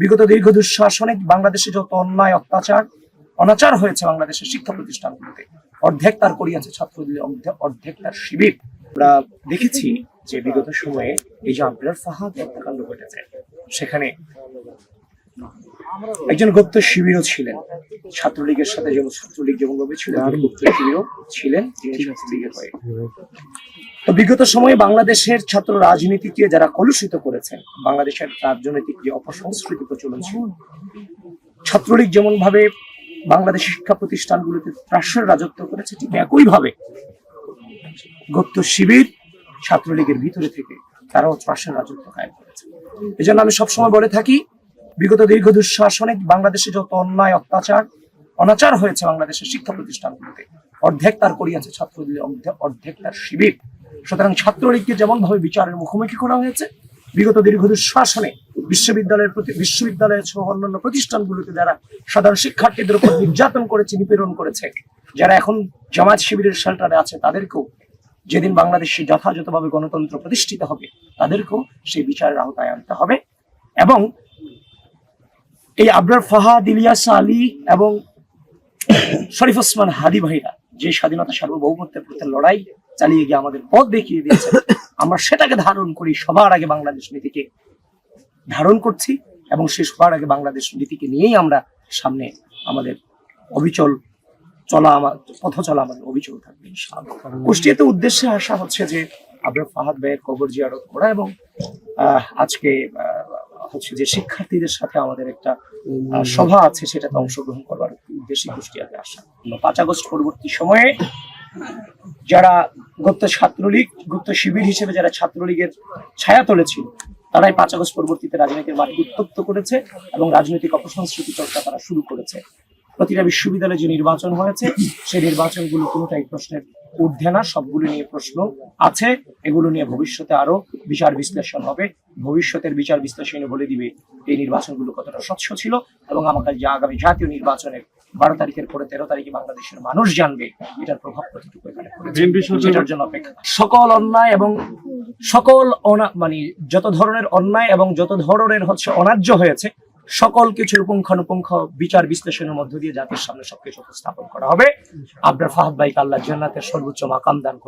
বিগত দীর্ঘ দুঃশাসনে বাংলাদেশে যত অন্যায় অত্যাচার অনাচার হয়েছে বাংলাদেশের শিক্ষা প্রতিষ্ঠানগুলোতে, অর্ধেক তার করিয়াছে ছাত্রদের, অর্ধেক তার শিবির। আমরা দেখেছি যে বিগত সময়ে এই যে আবরার ফাহাদ হত্যাকাণ্ড ঘটেছে, সেখানে একজন গুপ্ত শিবিরও ছিলেন ছাত্রলীগের সাথে, যেমন ছাত্রলীগ যেমন ভাবে ছিল গুপ্ত শিবিরও ছিলেন তিনি ছাত্রলীগের হয়ে। তো বিগত সময়ে বাংলাদেশের ছাত্র রাজনীতিকে যারা কলুষিত করেছেন, বাংলাদেশের রাজনৈতিক যে অপসংস্কৃতি প্রচলন ছিল, ছাত্রলীগ যেমন ভাবে বাংলাদেশ শিক্ষা প্রতিষ্ঠানগুলোতে ত্রাসের রাজত্ব করেছে, ঠিক একইভাবে গুপ্ত শিবির ছাত্রলীগের ভিতরে থেকে তারাও ত্রাসের রাজত্ব কায়েম করেছে। এই জন্য আমি সবসময় বলে থাকি, বিগত দীর্ঘ দুঃশাসনে বাংলাদেশে যত অন্যায় অত্যাচার অনাচার হয়েছে বাংলাদেশের শিক্ষা প্রতিষ্ঠানগুলোতে, অর্ধেক তার করিয়াছে ছাত্রদের, অর্ধেক তার শিবির। সুতরাং ছাত্রলীগকে যেমন ভাবে বিচারের মুখোমুখি করা হয়েছে, বিগত দীর্ঘ দুঃশাসনে বিশ্ববিদ্যালয়ের সহ অন্যান্য প্রতিষ্ঠানগুলোতে যারা সাধারণ শিক্ষার্থীদের উপর নির্যাতন করেছে, নিপীড়ন করেছে, যারা এখন জামায়াত শিবিরের শেল্টারে আছে, তাদেরকেও যেদিন বাংলাদেশে যথাযথভাবে গণতন্ত্র প্রতিষ্ঠিত হবে, তাদেরকেও সেই বিচারের আওতায় আনতে হবে। এবং এই আবরার ফাহাদ, ইলিয়াস আলী এবং শরীফ ওসমান হাদি ভাইরা যে স্বাধীনতা সার্বভৌমত্বের প্রতি লড়াই চালিয়ে গিয়ে আমাদের পথ দেখিয়ে দিয়েছে, আমরা সেটাকে ধারণ করি, সবার আগে বাংলাদেশ নীতিকে ধারণ করছি এবং সে সবার আগে বাংলাদেশ নীতিকে নিয়েই আমরা সামনে আমাদের অবিচল চলা, পথ চলা আমাদের অবিচল থাকবে। কুষ্টিয়াতে উদ্দেশ্যে আসা হচ্ছে যে আবরার ফাহাদ ভাইয়ের কবর জিয়ারত করা এবং আজকে হচ্ছে যে শিক্ষার্থীদের সাথে আমাদের একটা সভা আছে, সেটাতে অংশগ্রহণ করবার উদ্দেশ্যে কুষ্টিয়াতে আসা। 5 আগস্ট পরবর্তী সময়ে যারা গুপ্ত শিবির হিসেবে যারা ছাত্রলীগের ছায়া তুলেছিল, তারাই 5 আগস্ট পরবর্তীতে রাজনীতির মাঠ উত্তপ্ত করেছে এবং রাজনৈতিক অপসংস্কৃতি চর্চা তারা শুরু করেছে। প্রতিটা বিশ্ববিদ্যালয়ে যে নির্বাচন হয়েছে, সেই নির্বাচনগুলো কোনোটাই প্রশ্নের ঊর্ধ্বে না, সবগুলো নিয়ে প্রশ্ন আছে। এগুলো নিয়ে ভবিষ্যতে আরো বিচার বিশ্লেষণ হবে, ভবিষ্যতের বিচার বিশ্লেষণে বলে দিবে এই নির্বাচনগুলো কতটা স্বচ্ছ ছিল এবং আমাদের যে আগামী জাতীয় নির্বাচনের 12 তারিখের পরে 13 তারিখে বাংলাদেশের মানুষ জানবে এটার প্রভাব কতটুকু এখানে পড়েছে, সেটার জন্য অপেক্ষা। সকল অন্যায় এবং সকল যত ধরনের অন্যায় এবং যত ধরনের অন্যায্য হয়েছে, সকল কিছুর পুঙ্খানুপুঙ্খ বিচার বিশ্লেষণের মধ্য দিয়ে জাতির সামনে সবকিছু উপস্থাপন করা হবে। আবরার ফাহাদ ভাইকে আল্লাহ জান্নাতের সর্বোচ্চ মাকাম দান করুন।